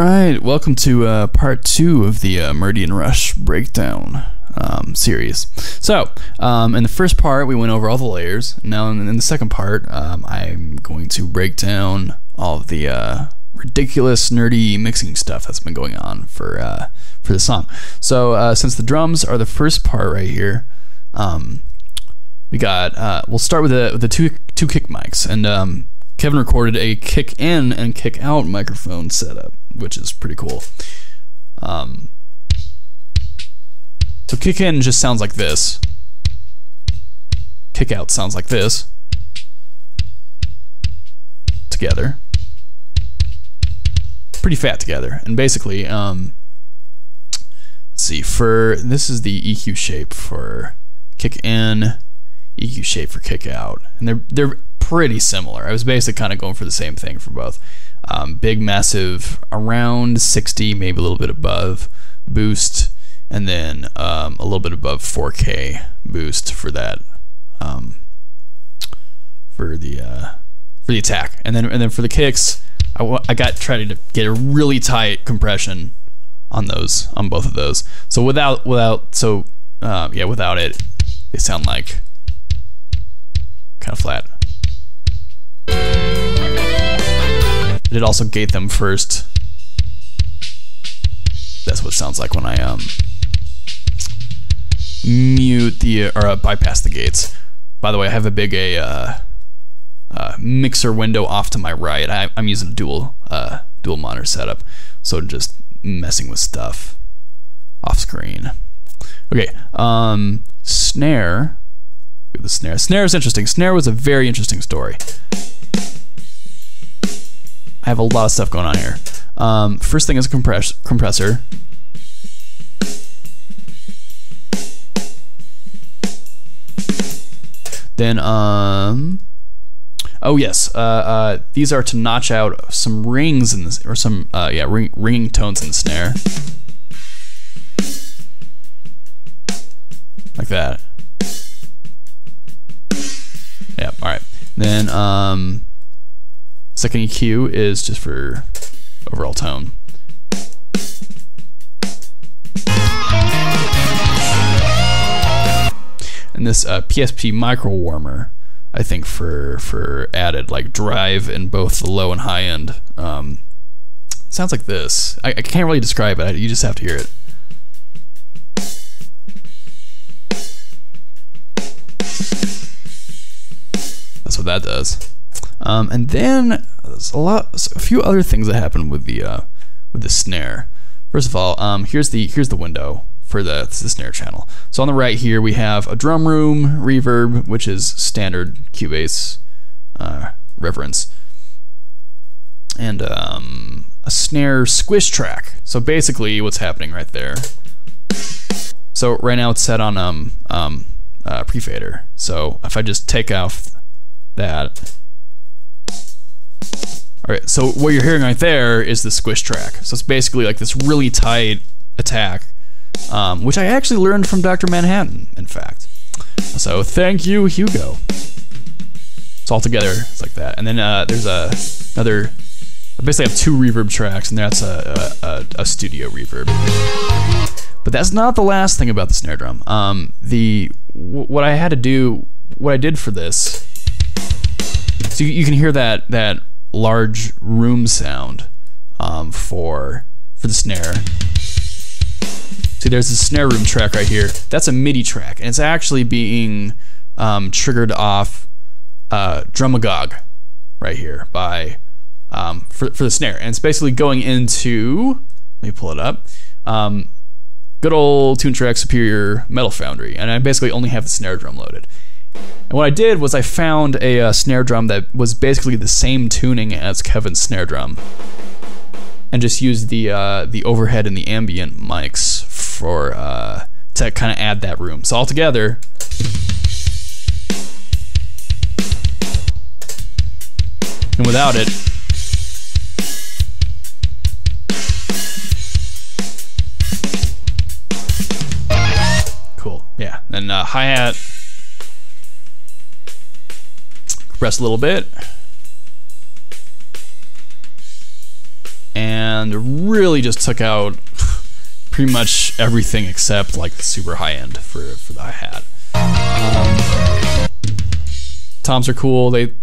Alright, welcome to part 2 of the Meridian Rush breakdown series. So, in the first part we went over all the layers. Now in the second part, I'm going to break down all of the ridiculous, nerdy mixing stuff that's been going on for the song. So, since the drums are the first part right here, we got, we'll start with the two kick mics, and Kevin recorded a kick in and kick out microphone setup, which is pretty cool. So kick in just sounds like this. Kick out sounds like this. Together. Pretty fat together. And basically, let's see, this is the EQ shape for kick in, EQ shape for kick out. And they're pretty similar. I was basically kind of going for the same thing for both. Big, massive, around 60, maybe a little bit above boost, and then a little bit above 4K boost for that, for the attack, and then for the kicks, I tried to get a really tight compression on both of those. So without it, they sound like kind of flat. I did also gate them first. That's what it sounds like when I mute or bypass the gates. By the way, I have a big mixer window off to my right. I'm using a dual monitor setup, so just messing with stuff off screen. Okay, snare. The snare. Snare is interesting. Snare was a very interesting story. I have a lot of stuff going on here. First thing is a compressor. Then, oh yes, these are to notch out some rings in this, or some, ringing tones in the snare. Like that. Yeah, alright. Then, second EQ is just for overall tone. And this PSP micro warmer, I think for added like drive in both the low and high end. Sounds like this. I can't really describe it. You just have to hear it. That's what that does. And then there's a few other things that happen with the snare. First of all, here's the window for the snare channel. So on the right here we have a drum room reverb, which is standard Cubase reference, and a snare squish track. So basically, what's happening right there? So right now it's set on pre-fader. So if I just take off that. Alright, so what you're hearing right there is the squish track. So it's basically like this really tight attack, which I actually learned from Dr. Manhattan, in fact. So thank you, Hugo. So all together, it's like that. And then there's another, I basically have two reverb tracks, and that's a studio reverb. But that's not the last thing about the snare drum. What I did for this, so you can hear that large room sound for the snare. See, there's a snare room track right here. That's a MIDI track, and it's actually being triggered off Drumagog right here by for the snare, and it's basically going into, let me pull it up, good old Toontrack Superior Metal Foundry, and I basically only have the snare drum loaded. And what I did was I found a snare drum that was basically the same tuning as Kevin's snare drum, and just used the overhead and the ambient mics for to kind of add that room. So all together, and without it, cool. Yeah, and hi-hat. Compress a little bit. and really just took out pretty much everything except like the super high end for the hi-hat. Toms are cool. They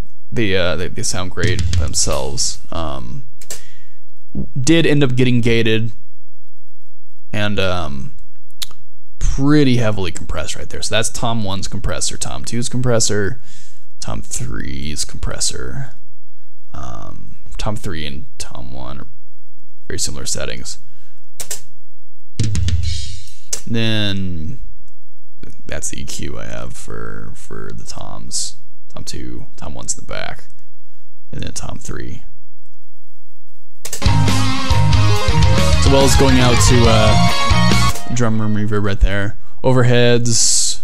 sound great themselves. Did end up getting gated and pretty heavily compressed right there. So that's Tom 1's compressor, Tom 2's compressor, Tom 3's compressor. Tom 3 and Tom 1 are very similar settings. Then that's the EQ I have for the toms. Tom 2, Tom 1's in the back, and then Tom 3. As well as going out to drum room reverb right there. Overheads,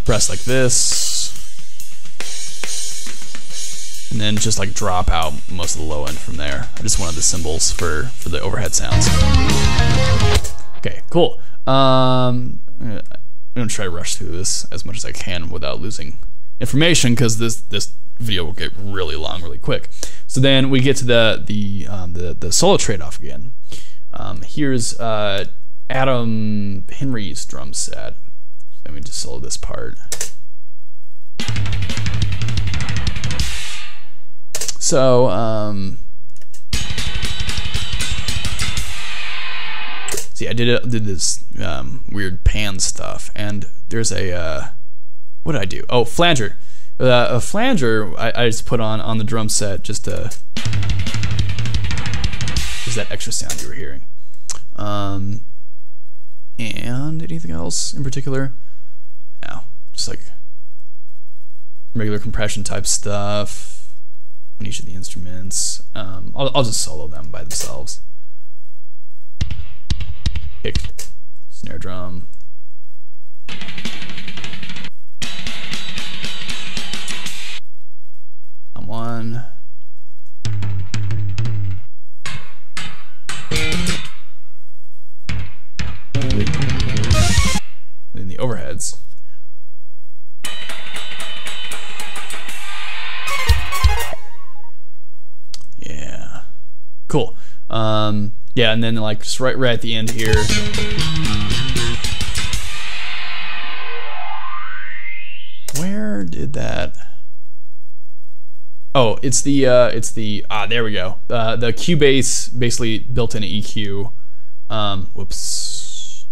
press like this, and then just like drop out most of the low end from there. I just wanted the cymbals for the overhead sounds. Okay, cool. I'm gonna try to rush through this as much as I can without losing information, because this video will get really long really quick. So then we get to the solo trade-off again. Here's Adam Henry's drum set. Let me just solo this part. So see, I did this weird pan stuff, and there's a what did I do? Oh, flanger. A flanger I just put on the drum set just to there's that extra sound you were hearing. And anything else in particular? No, just like regular compression type stuff on each of the instruments. I'll just solo them by themselves. Kick, snare drum. On one. Then the overheads. Yeah. Cool. Yeah, and then like just right at the end here. Where did that? Oh, it's the there we go. The Cubase basically built in EQ. Whoops.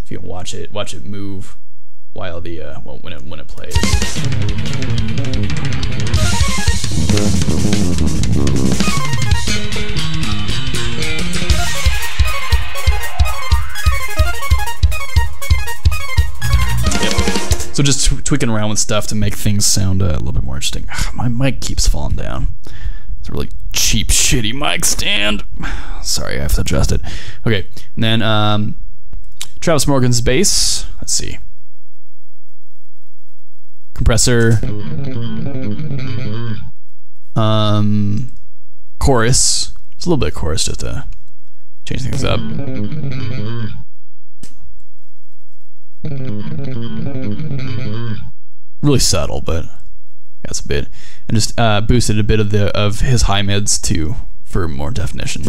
If you can watch it move while the when it plays. So just tweaking around with stuff to make things sound a little bit more interesting. My mic keeps falling down. It's a really cheap, shitty mic stand. Sorry, I have to adjust it. Okay, and then Travis Morgan's bass. Let's see. Compressor. Chorus. Just a little bit of chorus just to change things up. Really subtle, but that's a bit, and just boosted a bit of his high mids too for more definition.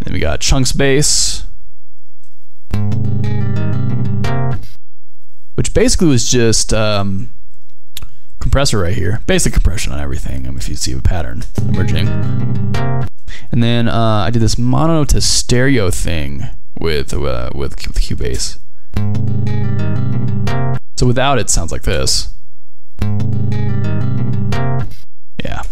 Then we got Chunk's bass, which basically was just compressor right here, basic compression on everything. If you see a pattern emerging, and then I did this mono to stereo thing with Cubase. So without it sounds like this. Yeah.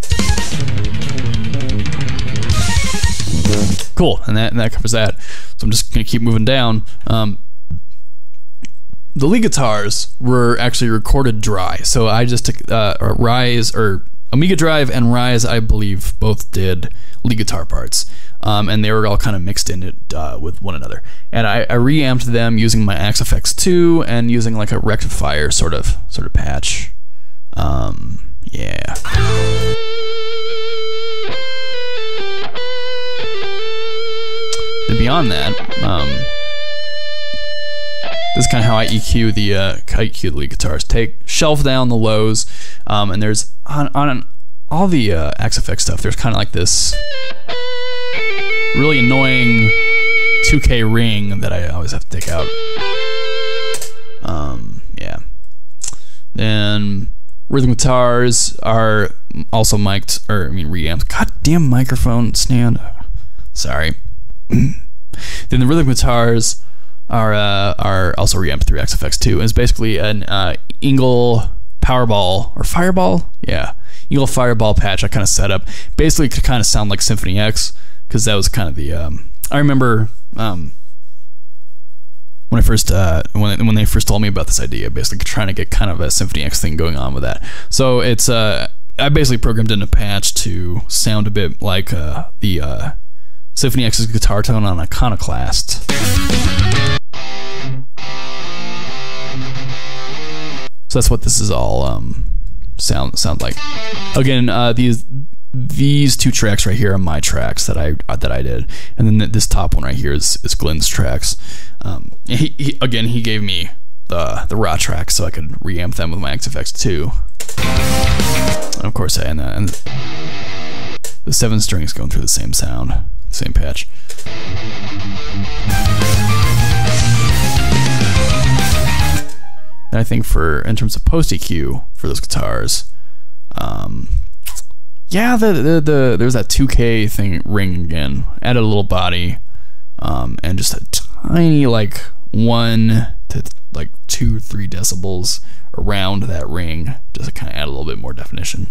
Cool, and that covers that. So I'm just gonna keep moving down. The lead guitars were actually recorded dry. So I just took Rize, or Omigadrive and Rize, I believe, both did lead guitar parts. And they were all kind of mixed in it with one another. And I reamped them using my Axe FX 2 and using like a rectifier sort of patch. Yeah. And beyond that, this is kind of how I EQ the lead guitars. Shelf down the lows, and there's on all the XFX stuff, there's kind of like this really annoying 2K ring that I always have to take out. Yeah. Then rhythm guitars are also mic'd, or I mean reamped. Goddamn microphone stand. Sorry. Then the rhythm guitars are also reamped through XFX2. It's basically an Ingle Powerball or Fireball. Yeah, Ingle Fireball patch I kind of set up. Basically, it could kind of sound like Symphony X, because that was kind of the. I remember when I first when they first told me about this idea, basically trying to get kind of a Symphony X thing going on with that. So it's I basically programmed in a patch to sound a bit like the Symphony X's guitar tone on Iconoclast. So that's what this is all sound like. Again, these two tracks right here are my tracks that I did, and then this top one right here is Glenn's tracks. He gave me the raw tracks so I could reamp them with my XFX2. And of course, and the 7 strings going through the same sound, same patch. And I think in terms of post EQ for those guitars, yeah, there's that 2K thing ring again. Added a little body, and just a tiny like 1 to like 2 or 3 decibels around that ring, just to kind of add a little bit more definition.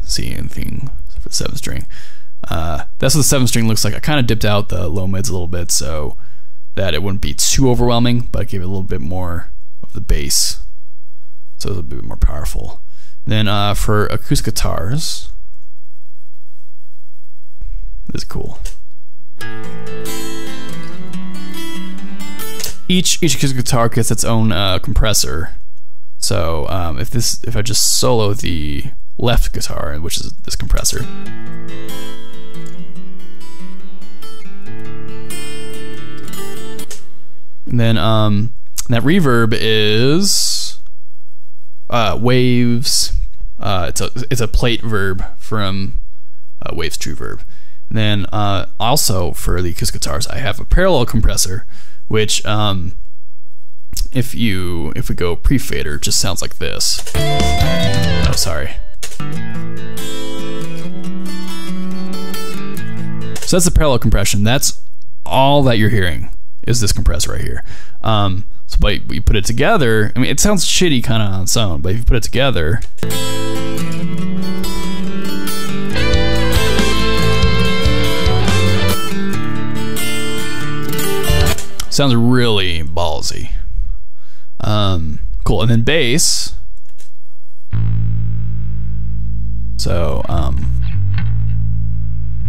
See anything for the 7 string? That's what the 7 string looks like. I kind of dipped out the low mids a little bit so that it wouldn't be too overwhelming, but give it a little bit more of the bass, so it's a bit more powerful. Then for acoustic guitars, this is cool. Each acoustic guitar gets its own compressor. So if I just solo the left guitar, which is this compressor, and then that reverb is Waves. It's a plate verb from Waves True Verb. And then also for the acoustic guitars, I have a parallel compressor, which if we go pre-fader, it just sounds like this. Oh, sorry. So that's the parallel compression. That's all that you're hearing is this compressor right here. So but you put it together, I mean, it sounds shitty kind of on its own, but if you put it together, sounds really ballsy. Cool. And then bass. So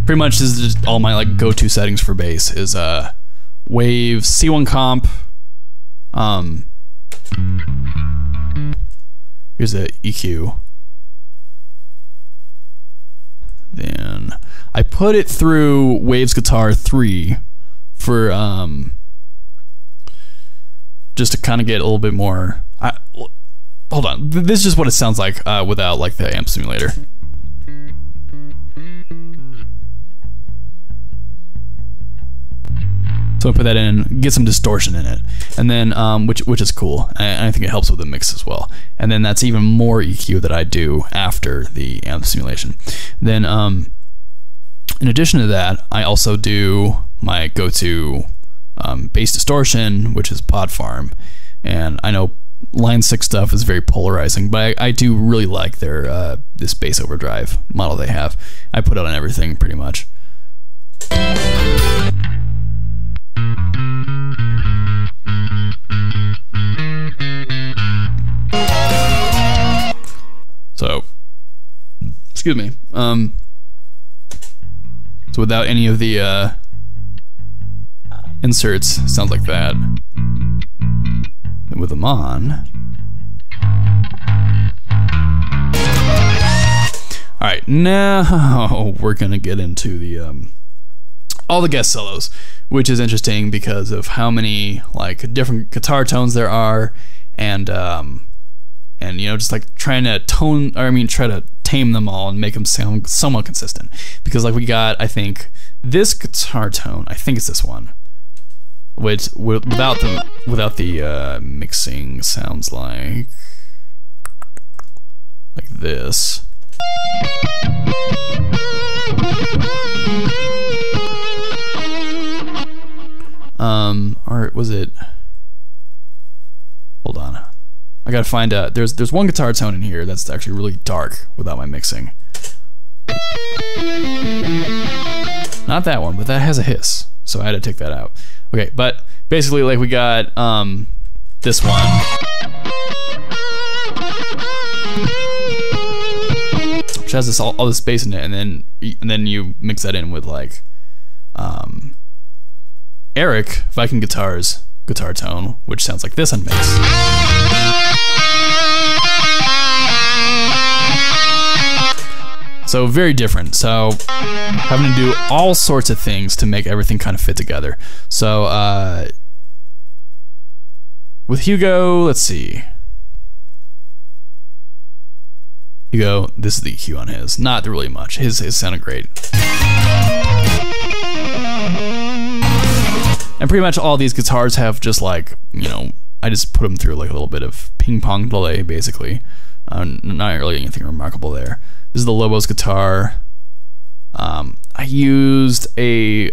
pretty much this is just all my like go-to settings for bass is Waves, C1 comp. Here's the EQ. Then I put it through Waves Guitar 3 for just to kind of get a little bit more. Hold on, this is just what it sounds like without like the amp simulator. So I put that in, get some distortion in it, and then which is cool, and I think it helps with the mix as well. And then that's even more EQ that I do after the amp simulation. Then in addition to that, I also do my go-to bass distortion, which is Pod Farm. And I know Line 6 stuff is very polarizing, but I do really like their this bass overdrive model they have. I put it on everything pretty much. So, excuse me. So without any of the inserts, sounds like that. And with them on. All right, now we're gonna get into the all the guest solos, which is interesting because of how many like different guitar tones there are, and and just like trying to try to tame them all and make them sound somewhat consistent. Because like we got, I think, this guitar tone, I think it's this one, which without the mixing sounds like this. Or was it? Hold on, I gotta find out. There's one guitar tone in here that's actually really dark without my mixing. Not that one, but that has a hiss, so I had to take that out. Okay, but basically, like we got this one, which has this all this bass in it, and then you mix that in with like Eric Vikingguitar's guitar tone, which sounds like this on mix. So very different. So having to do all sorts of things to make everything kind of fit together. So with Hugo, let's see. Hugo, this is the EQ on his. Not really much. His sounded great. And pretty much all these guitars have just like, I just put them through like a little bit of ping pong delay, basically. Not really anything remarkable there. This is the Lobos guitar. I used a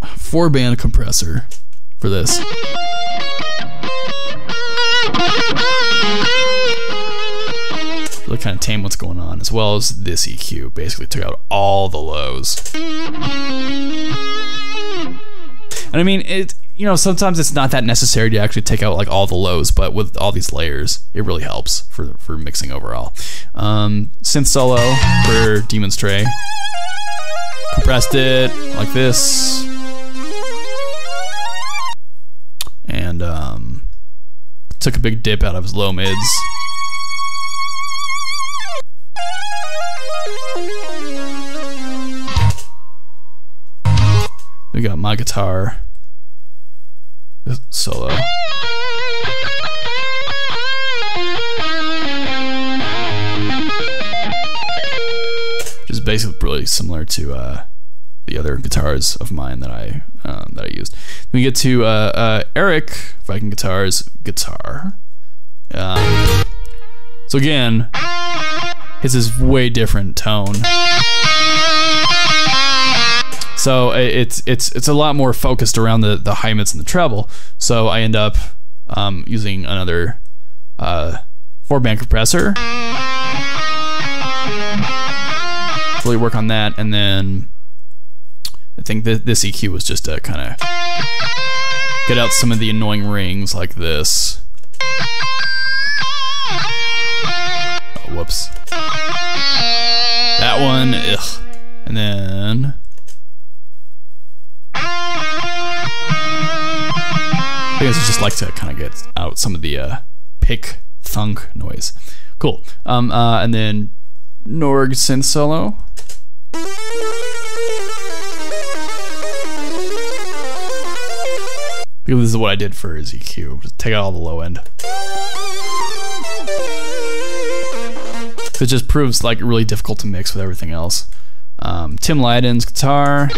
4-band compressor for this. Really kind of tame what's going on, as well as this EQ. Basically took out all the lows. And I mean, sometimes it's not that necessary to actually take out like all the lows, but with all these layers, it really helps for mixing overall. Synth solo for Demonstray. Compressed it like this. And took a big dip out of his low mids. We got my guitar solo. Which is basically really similar to the other guitars of mine that I used. Then we get to Eric Vikingguitar's guitar. So again, his is way different tone. So it's a lot more focused around the high mids and the treble. So I end up using another 4-band compressor. Really work on that, and then I think this EQ was just to kind of get out some of the annoying rings like this. Oh, whoops. That one, ugh. And then I guess I just like to kind of get out some of the pick thunk noise. Cool. And then Norg synth solo. Because this is what I did for his EQ. Just take out all the low end. So it just proves like really difficult to mix with everything else. Tim Lydon's guitar.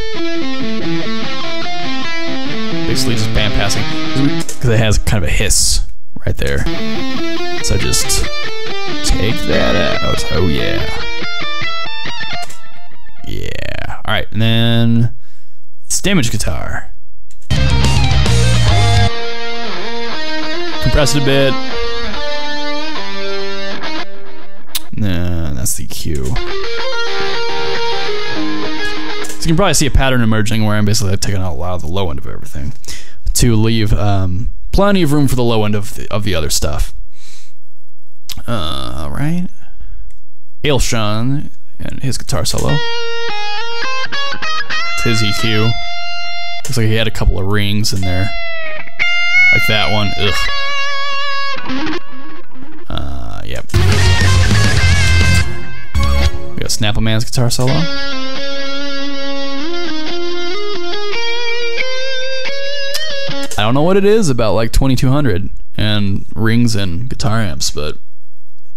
Basically just band passing, because it has kind of a hiss right there. So just take that out. Oh yeah. Yeah. Alright, and then Stemage guitar. Compress it a bit. Nah, that's the EQ. So you can probably see a pattern emerging where I'm basically taking out a lot of the low end of everything to leave plenty of room for the low end of the other stuff. Right. Ailsean and his guitar solo. It's his EQ. Looks like he had a couple of rings in there. Like that one. Ugh. Yep. We got SnappleMan's guitar solo. I don't know what it is about like 2200 and rings and guitar amps, but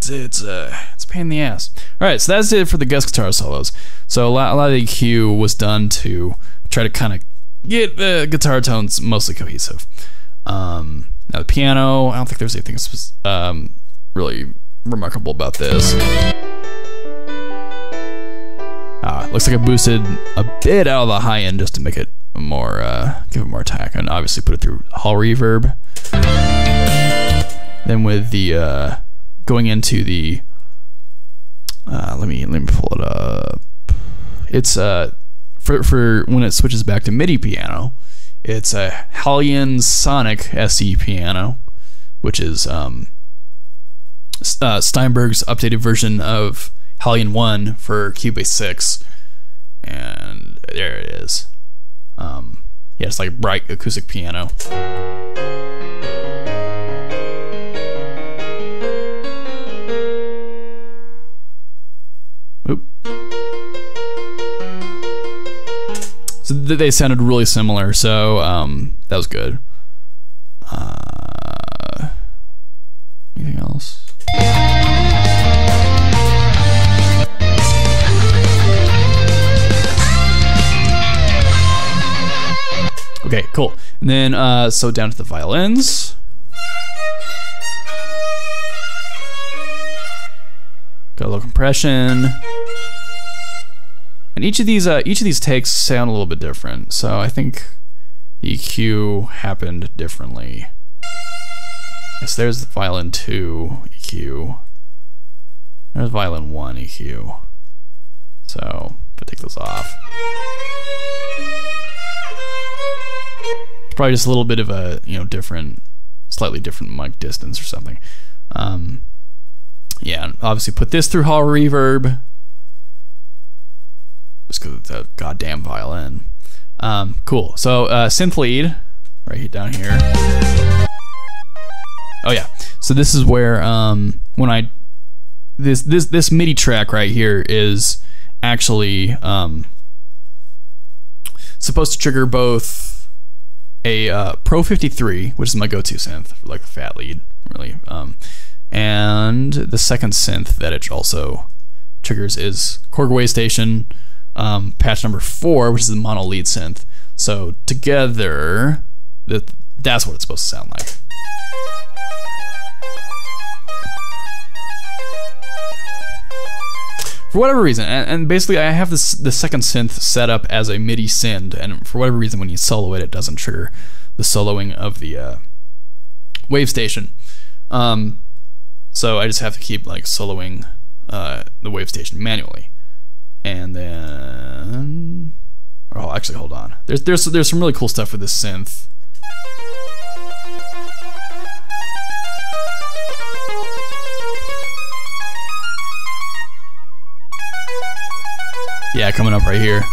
it's a pain in the ass. All right, so that's it for the guest guitar solos. So a lot of the EQ was done to try to kind of get the guitar tones mostly cohesive. Now the piano, I don't think there's anything really remarkable about this. Looks like I boosted a bit out of the high end just to make it more, give it more attack, and obviously put it through hall reverb. Then with the going into the let me pull it up. It's for when it switches back to MIDI piano, it's a Ailsean Sonic SE piano, which is Steinberg's updated version of Ailsean 1 for Cubase 6, and there it is. Yeah, it's like a bright acoustic piano. Oop. So they sounded really similar, so that was good. Anything else? Okay, cool. And then so down to the violins. Got a little compression. And each of these takes sound a little bit different, so I think the EQ happened differently. Yes, there's the violin 2 EQ. There's violin 1 EQ. So if I take those off, it's probably just a little bit of a slightly different mic distance or something. Yeah, and obviously put this through hall reverb. Just because it's a goddamn violin. Cool. So synth lead, right down here. Oh yeah. So this is where when this MIDI track right here is actually supposed to trigger both a Pro 53, which is my go-to synth for like the fat lead, really, and the second synth that it also triggers is Korg Waystation. Patch number 4, which is the mono lead synth. So together, that's what it's supposed to sound like. For whatever reason, and basically I have the second synth set up as a MIDI synth, and for whatever reason when you solo it, it doesn't trigger the soloing of the wave station. So I just have to keep like soloing the wave station manually. And then, oh, actually, hold on. There's some really cool stuff with this synth. Yeah, coming up right here.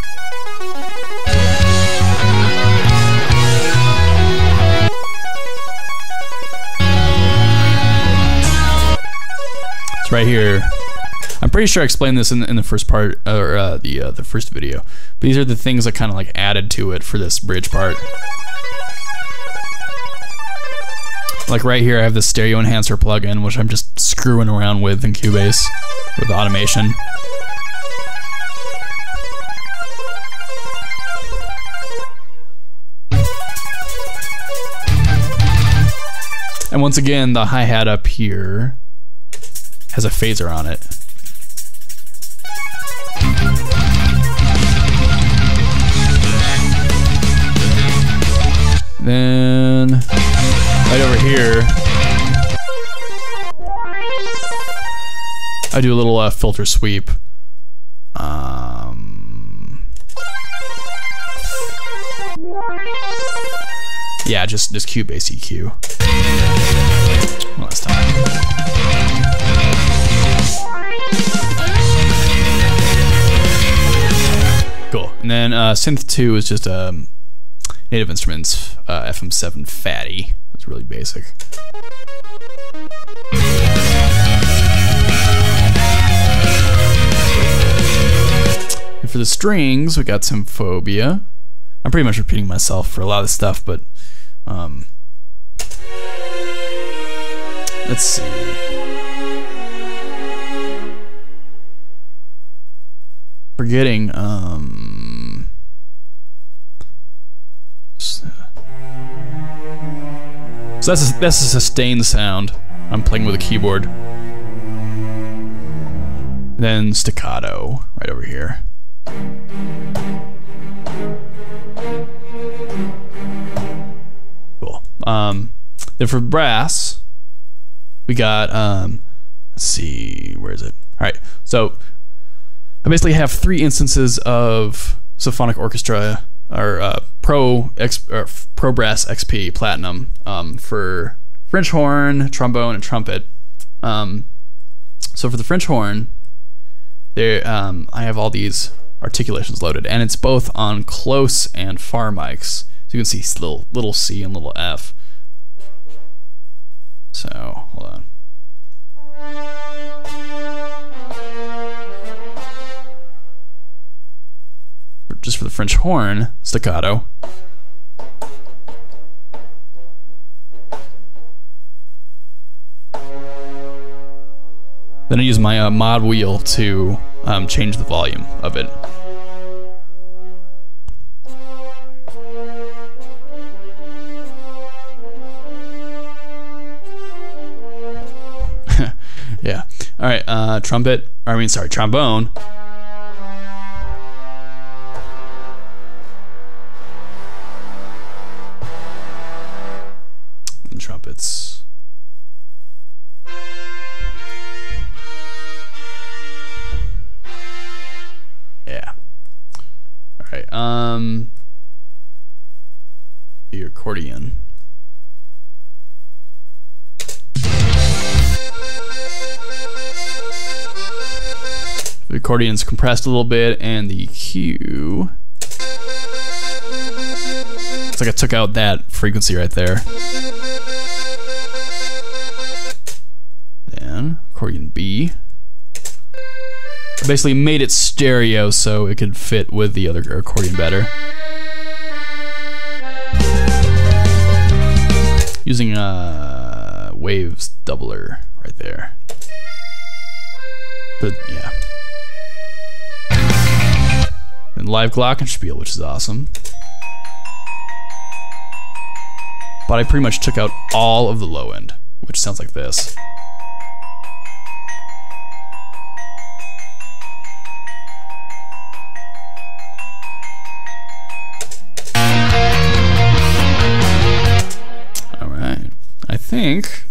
It's right here. I'm pretty sure I explained this in the first part, or the first video. But these are the things that kind of like added to it for this bridge part. Like right here, I have this stereo enhancer plugin, which I'm just screwing around with in Cubase with automation. And once again, the hi-hat up here has a phaser on it. Then right over here, I do a little filter sweep. Yeah, just Cubase EQ. One last time. Cool. And then synth 2 is just Native Instruments FM7 Fatty. That's really basic. And for the strings, we got Symphonia. I'm pretty much repeating myself for a lot of stuff, but let's see. forgetting. So that's a sustained sound. I'm playing with a keyboard. Then staccato right over here. Cool. Then for brass, we got let's see, where is it? All right, so I basically have 3 instances of symphonic orchestra or Pro Brass XP Platinum for French horn, trombone, and trumpet. So for the French horn, there I have all these articulations loaded, and it's both on close and far mics. So you can see little C and little F. So hold on. Just for the French horn, staccato. Then I use my mod wheel to change the volume of it. Yeah. All right. Trombone. And trumpets. Yeah. All right. The accordion. The accordion's compressed a little bit, and the EQ. It's like I took out that frequency right there. Then accordion B. I basically made it stereo so it could fit with the other accordion better. Using a waves doubler right there. But yeah. And live Glockenspiel, which is awesome. But I pretty much took out all of the low end, which sounds like this. Alright. I think,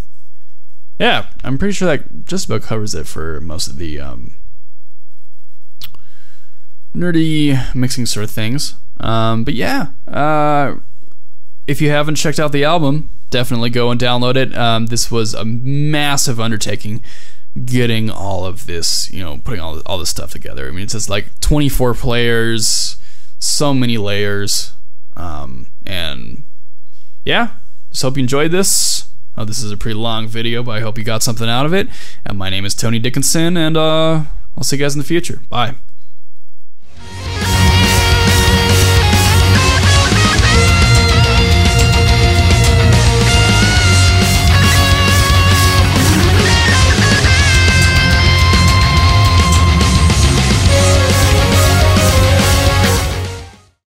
yeah, I'm pretty sure that just about covers it for most of the nerdy mixing sort of things. But yeah, if you haven't checked out the album, definitely go and download it. This was a massive undertaking getting all of this, putting all this stuff together. I mean, it's just like 24 players, so many layers, and yeah, just hope you enjoyed this. This is a pretty long video, but I hope you got something out of it. And my name is Tony Dickinson, and I'll see you guys in the future. Bye.